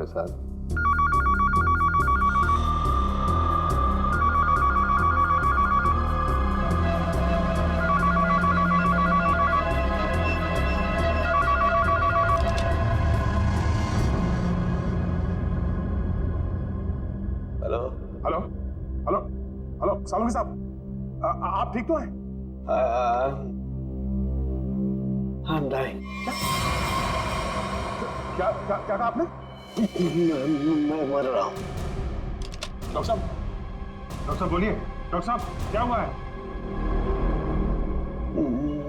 प्रसाद, hello hello hello hello सालुंगी साहब, आप ठीक तो हैं? I'm dying. क्या क्या क्या कहा आपने? मैं मर रहा हूँ। डॉक्टर साहब बोलिए। डॉक्टर साहब क्या हुआ है?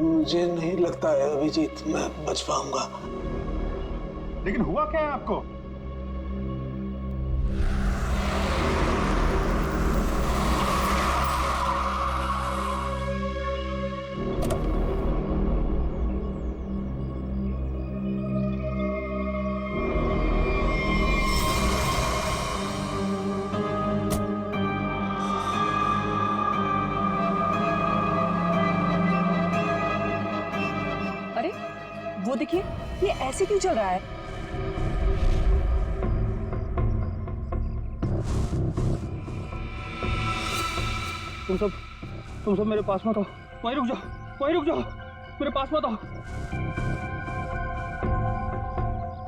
मुझे नहीं लगता है अभिजीत मैं बच पाऊंगा। लेकिन हुआ क्या है आपको? अरे वो देखिए, ये ऐसे क्यों चल रहा है? तुम सब मेरे पास मत आओ, वहीं रुक जाओ, मेरे पास मत आओ।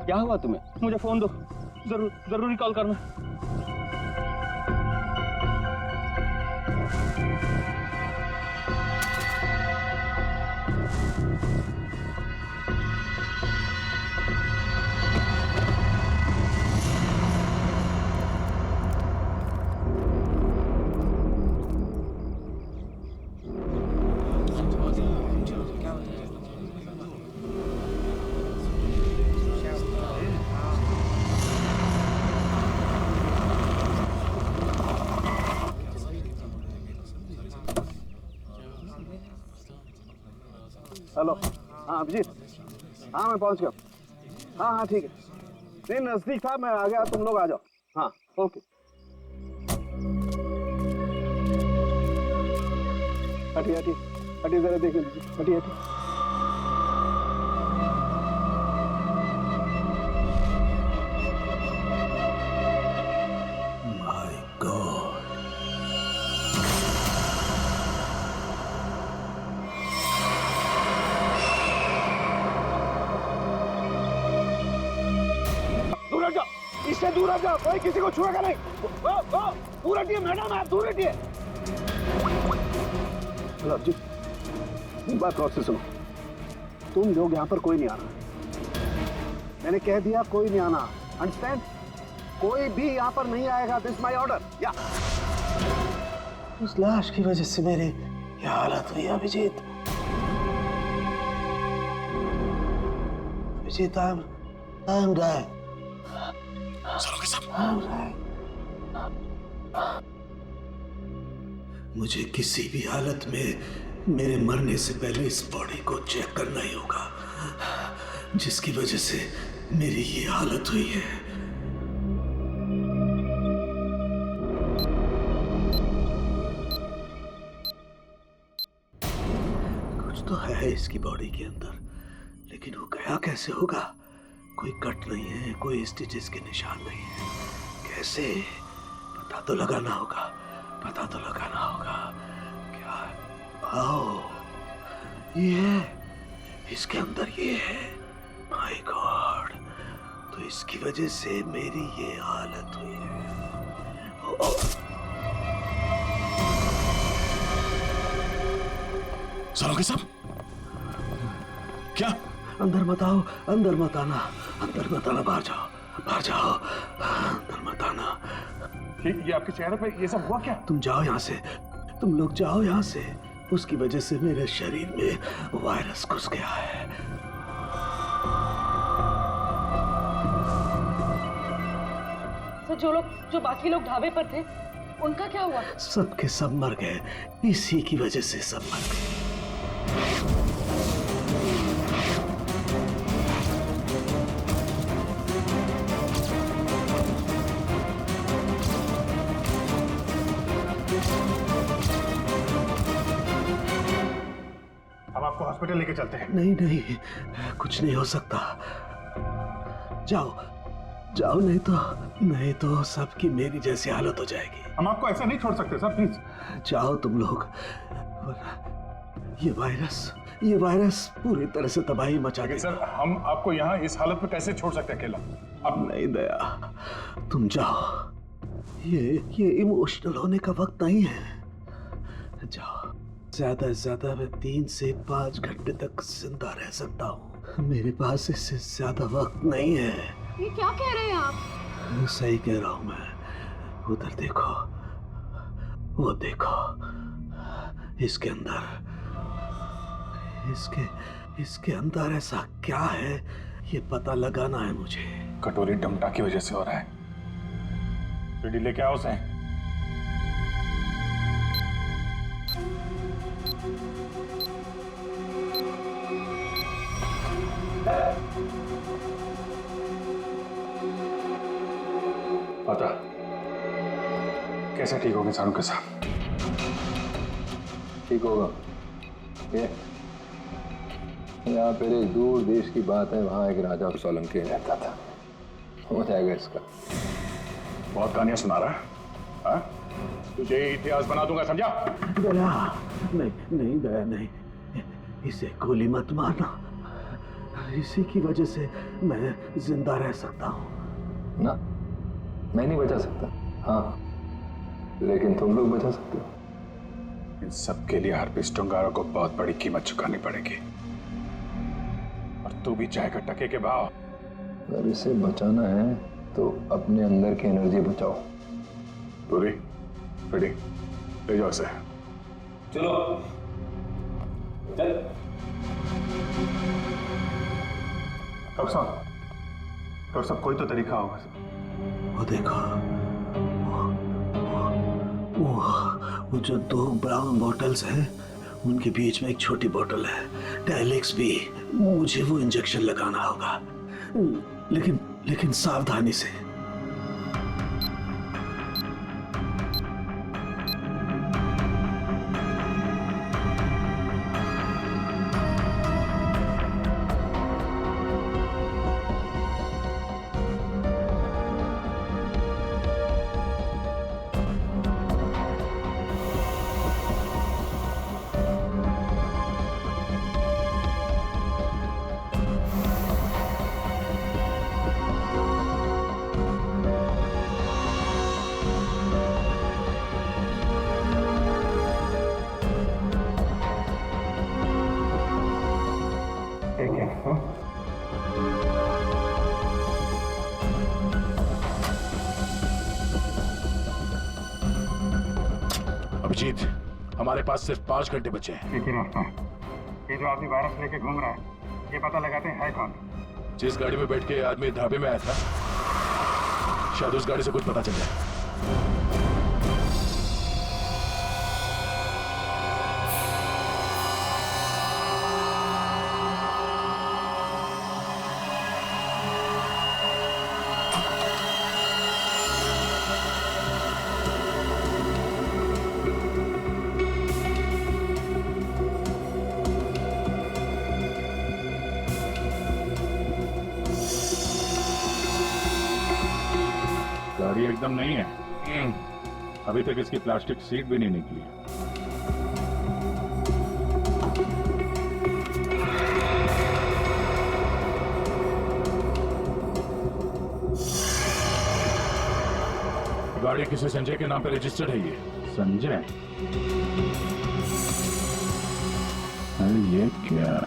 क्या हुआ तुम्हें? मुझे फोन दो, जरूरी कॉल करना। हेलो, हाँ अभिजीत, हाँ मैं पहुंच गया। हाँ हाँ ठीक है, नहीं नजदीक था, मैं आ गया, तुम लोग आ जाओ। हाँ ओके। हटिए जरा देख लीजिए, हटिए। माय गॉड, दूर हट जाओ, इससे दूर हट जाओ, कोई किसी को छुएगा नहीं। दूर हटिए मैडम, आप दूर हटिए। हेलो जी, बात गौर से सुनो, तुम लोग यहाँ पर कोई नहीं आना। मैंने कह दिया कोई नहीं आना, अंडरस्टैंड? कोई भी यहाँ पर नहीं आएगा, दिस माय ऑर्डर। या उस लाश की वजह से मेरी क्या हालत हुई Abhijeet. Abhijeet, I am dying. मुझे किसी भी हालत में मेरे मरने से पहले इस बॉडी को चेक करना ही होगा, जिसकी वजह से मेरी ये हालत हुई है। कुछ तो है इसकी बॉडी के अंदर, लेकिन वो गया कैसे होगा? कोई कट नहीं है, कोई स्टिचेस के निशान नहीं है। कैसे? पता तो लगाना होगा। क्या? आओ, ये है, इसके अंदर ये है। माय गॉड, तो इसकी वजह से मेरी ये हालत हुई है। सालुंगी साहब, क्या? अंदर मत आओ, अंदर मत आना, बाहर जाओ, अंदर मत आना। ये आपके चेहरे पे ये सब हुआ क्या? तुम जाओ यहाँ से, तुम लोग जाओ यहाँ से। उसकी वजह से मेरे शरीर में वायरस घुस गया है। तो जो बाकी लोग ढाबे पर थे, उनका क्या हुआ? सब के सब मर गए, इसी की वजह से सब मर गए। हम आपको हॉस्पिटल लेके चलते हैं। नहीं, कुछ नहीं हो सकता। जाओ जाओ, नहीं तो सबकी मेरी जैसी हालत हो जाएगी। हम आपको ऐसा नहीं छोड़ सकते सर, प्लीज। जाओ तुम लोग, ये वायरस पूरी तरह से तबाही मचा देगा। सर, हम आपको यहाँ इस हालत में कैसे छोड़ सकते हैं अकेला? अब नहीं दया, तुम जाओ, ये इमोशनल होने का वक्त नहीं है। जाओ, ज्यादा से ज्यादा मैं 3 से 5 घंटे तक जिंदा रह सकता हूँ। मेरे पास इससे ज्यादा वक्त नहीं है। ये क्या कह रहे हैं आप? सही कह रहा हूँ मैं। उधर देखो, वो देखो, इसके अंदर ऐसा क्या है, ये पता लगाना है मुझे। कटोरी डमटा की वजह से हो रहा है। तो लेके आओ उसे। पता कैसे ठीक होगी सारू के साथ? ठीक होगा। ये यहाँ पर एक दूर देश की बात है, वहाँ एक राजा सोलंकी रहता था। हो जाएगा इसका। बहुत कहानियां सुना रहा है, हाँ? तुझे इतिहास बना दूंगा, समझा? दया, नहीं दया, नहीं, इसे गोली मत मारना। इसी की वजह से मैं जिंदा रह सकता हूँ। ना, मैं नहीं बचा सकता, हाँ, लेकिन तुम लोग बचा सकते हो। इन सब के लिए हार्पिस्ट टंगारा को बहुत बड़ी कीमत चुकानी पड़ेगी, और तू भी जाएगा टके के भाव। अगर इसे बचाना है तो अपने अंदर की एनर्जी बचाओ। पूरी रेडी, ले जाओ इसे। चलो चल। डॉक्टर साहब, कोई तो तरीका होगा। वो देखो, वो जो 2 ब्राउन बॉटल्स हैं, उनके बीच में एक छोटी बॉटल है, टाइलेक्स भी। मुझे वो इंजेक्शन लगाना होगा, लेकिन सावधानी से। अभिजीत, हमारे पास सिर्फ 5 घंटे बचे हैं। ठीक है, ये जो आदमी वायरस लेके घूम रहा है, ये पता लगाते हैं है कौन। जिस गाड़ी में बैठ के आदमी ढाबे में आया था, शायद उस गाड़ी से कुछ पता चल जाए। गाड़ी एकदम नहीं है, अभी तक इसकी प्लास्टिक सीट भी नहीं निकली। गाड़ी किसी संजय के नाम पे रजिस्टर्ड है। ये संजय? अरे ये क्या?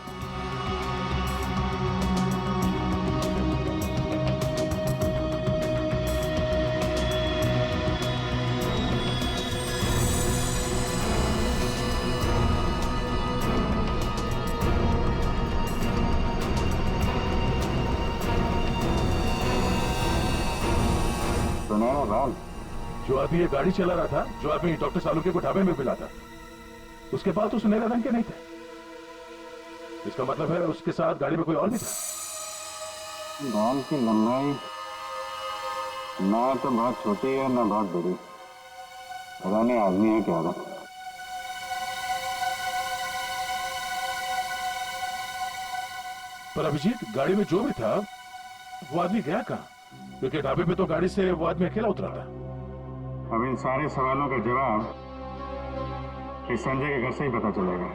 जो आदमी ये गाड़ी चला रहा था, जो आदमी डॉक्टर सालुके को ढाबे में मिला था, उसके पास तो सुनहरे रंग के नहीं थे। इसका मतलब है उसके साथ गाड़ी में कोई और भी था। बाल की लंबाई ना तो बहुत छोटी है ना बहुत बड़ी, पता नहीं आदमी है क्या। पर अभिजीत, गाड़ी में जो भी था वो आदमी गया कहाँ? क्योंकि ढाबे पे तो गाड़ी से वो आदमी अकेला उतरा था। अब इन सारे सवालों का जवाब इस संजय के घर से ही पता चलेगा।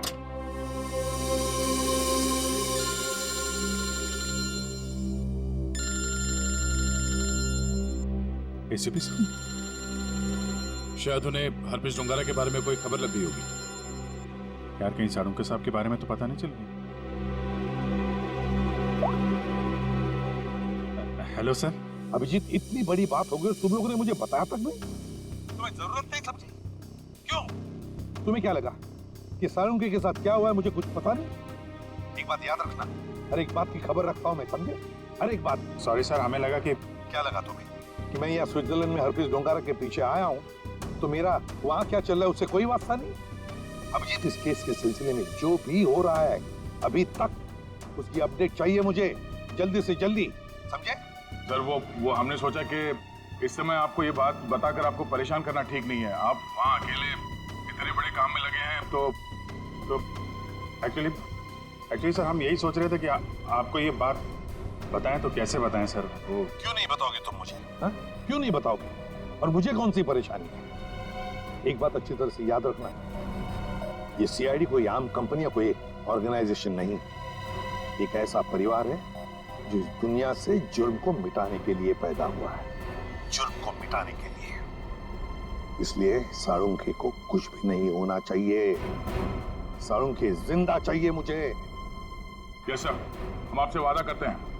एसीपी साहब, शायद उन्हें हरप्रीत डोंगारा के बारे में कोई खबर लग गई होगी। यार कहीं साड़ू के साहब के बारे में तो पता नहीं चल रही। Hello sir. अभिजीत, इतनी बड़ी बात हो गई, तुम लोगों ने मुझे बताया तक नहीं? तुम्हें जरूरत नहीं समझी? क्यों? तुम्हें क्या लगा कि सारंगी के साथ क्या हुआ है मुझे कुछ पता नहीं? एक बात याद रखना, हर एक बात की खबर रखता हूं मैं, समझे? हर एक बात। सॉरी सर, हमें लगा कि क्या लगा तुम्हें कि मैं यहाँ स्विट्जरलैंड में हरप्रीत डोंगारा के पीछे आया हूँ, तो मेरा वहाँ क्या चल रहा है उससे कोई वास्ता नहीं? अभिजीत, इस केस के सिलसिले में जो भी हो रहा है अभी तक, उसकी अपडेट चाहिए मुझे, जल्दी से जल्दी, समझे? सर वो हमने सोचा कि इस समय आपको ये बात बताकर आपको परेशान करना ठीक नहीं है। आप वहाँ अकेले इतने बड़े काम में लगे हैं, तो एक्चुअली सर हम यही सोच रहे थे कि आपको ये बात बताएं तो कैसे बताएं सर। वो क्यों नहीं बताओगे तुम मुझे? हा? क्यों नहीं बताओगे? और मुझे कौन सी परेशानी है? एक बात अच्छी तरह से याद रखना, ये सीआईडी कोई आम कंपनी या कोई ऑर्गेनाइजेशन नहीं, एक ऐसा परिवार है जो इस दुनिया से जुर्म को मिटाने के लिए पैदा हुआ है, जुर्म को मिटाने के लिए। इसलिए साळुंखे को कुछ भी नहीं होना चाहिए, साळुंखे जिंदा चाहिए मुझे। यस सर, हम आपसे वादा करते हैं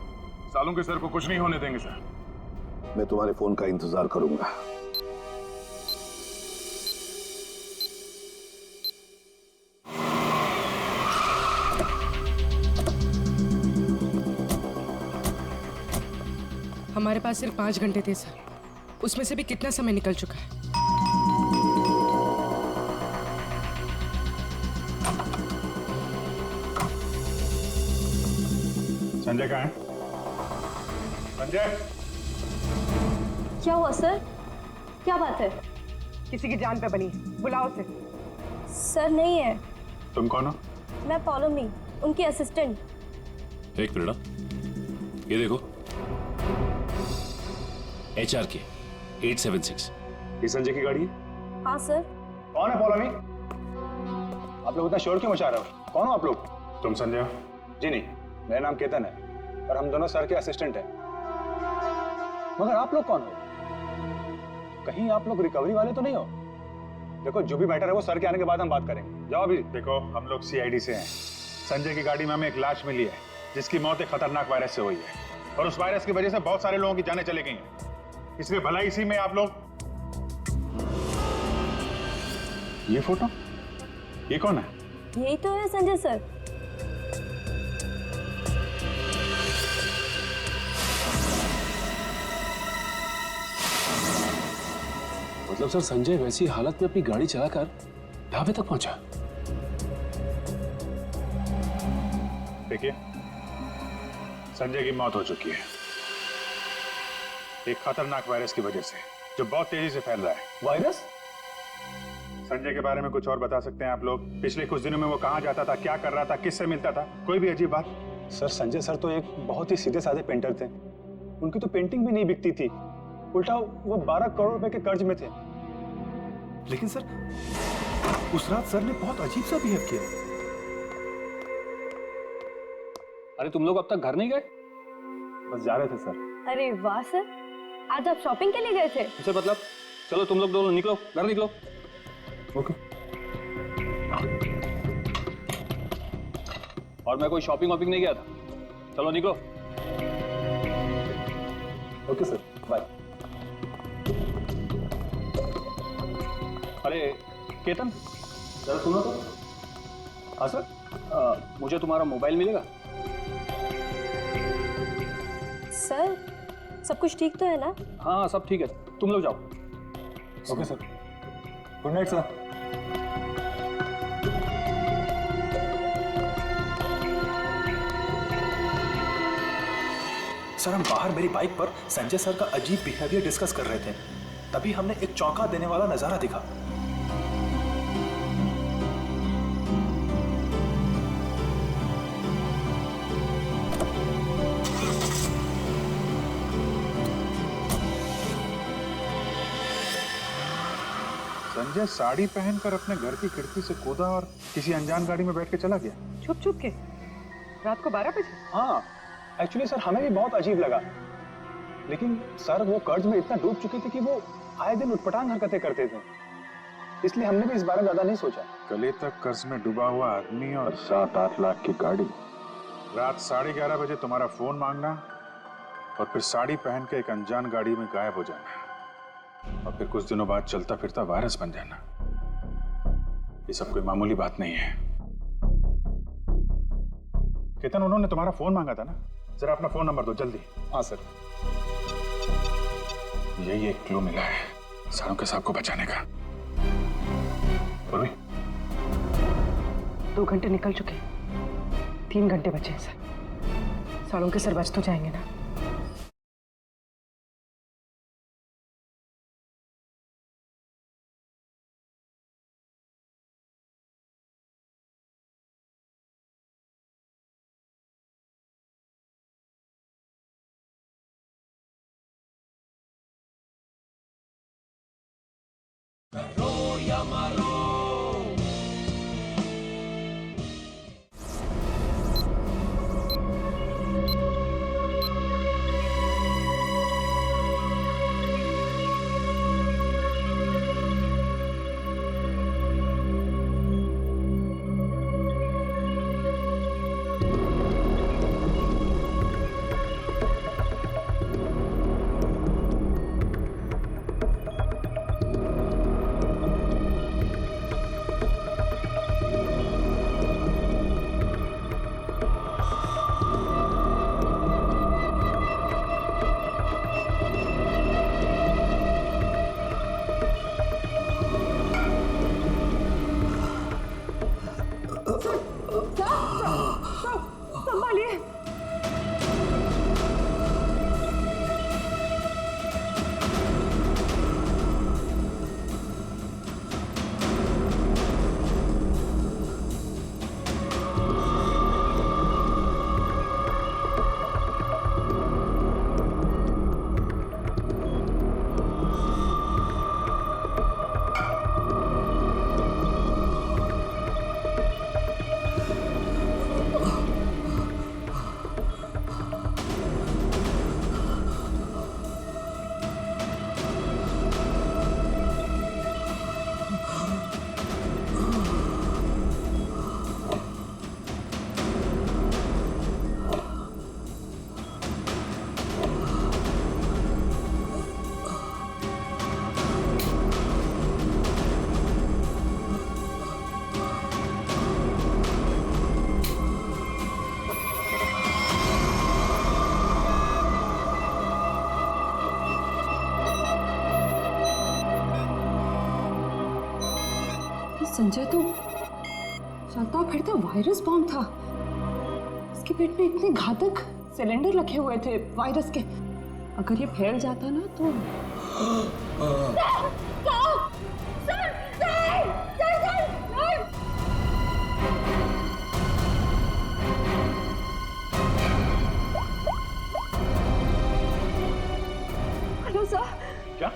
साळुंखे सर को कुछ नहीं होने देंगे सर। मैं तुम्हारे फोन का इंतजार करूंगा। हमारे पास सिर्फ 5 घंटे थे सर, उसमें से भी कितना समय निकल चुका है। संजय कहाँ है? संजय, क्या हुआ सर? क्या बात है? किसी की जान पे बनी है, बुलाओ उसे। सर नहीं है। तुम कौन हो? मैं पॉलोमी, उनकी असिस्टेंट। एक मिनट, ये देखो, HRK 876। ये संजय की गाड़ी है? हाँ सर। कौन है पौलमी? आप लोग इतना शोर क्यों मचा रहे हो? कौन हो आप लोग? तुम संजय हो? जी नहीं, मेरा नाम केतन है और हम दोनों सर के असिस्टेंट हैं। मगर आप लोग कौन हो? कहीं आप लोग रिकवरी वाले तो नहीं हो? देखो, जो भी मैटर है वो सर के आने के बाद हम बात करेंगे। जाओ अभी। देखो, हम लोग CID से हैं। संजय की गाड़ी में हमें एक लाश मिली है जिसकी मौत एक खतरनाक वायरस से हुई है, और उस वायरस की वजह से बहुत सारे लोगों की जानें चली गई हैं। इसलिए भला इसी में आप लोग। ये फोटो, ये कौन है? यही तो है संजय सर। मतलब सर, संजय वैसी हालत में अपनी गाड़ी चलाकर ढाबे तक पहुंचा? देखिए, संजय की मौत हो चुकी है एक खतरनाक वायरस की वजह से, जो बहुत तेजी से फैल रहा है। वायरस? संजय के बारे में कुछ और बता सकते हैं आप लोग? पिछले कुछ दिनों में वो कहाँ जाता था, क्या कर रहा था, किससे मिलता था? कोई भी अजीब बात? सर, संजय सर तो एक बहुत ही सीधे साधे पेंटर थे। उनकी तो पेंटिंग भी नहीं बिकती थी, उल्टा वो 12 करोड़ रुपए के कर्ज में थे। लेकिन सर, उस रात सर ने बहुत अजीब सा बिहेव किया। अरे तुम लोग अब तक घर नहीं गए? बस जा रहे थे सर। अरे वाह सर, आज आप शॉपिंग के लिए गए थे? उसे मतलब, चलो तुम लोग दोनों निकलो, घर निकलो। ओके। और मैं कोई शॉपिंग वॉपिंग नहीं गया था, चलो निकलो। Okay sir, bye. अरे केतन, जरा सुनो तो। हाँ सर, मुझे तुम्हारा मोबाइल मिलेगा? सर, सब कुछ ठीक तो है ना? हाँ सब ठीक है, तुम लोग जाओ। Okay sir, good night sir. Sir, हम बाहर मेरी बाइक पर संजय सर का अजीब बिहेवियर डिस्कस कर रहे थे, तभी हमने एक चौंका देने वाला नजारा दिखा। संजय साड़ी पहनकर अपने घर की खिड़की से कूदा और किसी अनजान गाड़ी में बैठ के चला गया। छुप छुप के रात को 12 बजे। हाँ, एक्चुअली सर हमें भी बहुत अजीब लगा, लेकिन सर वो कर्ज में इतना डूब चुके थे कि वो आए दिन उटपटांग हरकतें करते थे, इसलिए हमने भी इस बारे में ज्यादा नहीं सोचा। गले तक कर्ज में डूबा हुआ आदमी और 7-8 लाख की गाड़ी। रात 11:30 बजे तुम्हारा फोन मांगना और फिर साड़ी पहन के एक अनजान गाड़ी में गायब हो जाना और फिर कुछ दिनों बाद चलता फिरता वायरस बन जाना, ये सब कोई मामूली बात नहीं है। केतन, उन्होंने तुम्हारा फोन मांगा था ना, जरा अपना फोन नंबर दो जल्दी। हाँ सर। यही एक क्लू मिला है सालों साहब को बचाने का। 2 घंटे निकल चुके, 3 घंटे बचे हैं सर। सालों के सर बच तो जाएंगे ना? संभालिए। संजय तो चलता फिरता वायरस बॉम्ब था। इसके पेट में इतने घातक सिलेंडर रखे हुए थे वायरस के, अगर ये फैल जाता ना तो हेलो सर। क्या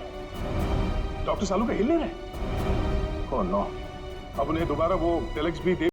डॉक्टर सालू का हिल नहीं रहे? ओह नो, अब उन्हें दोबारा वो टेलेक्स भी दे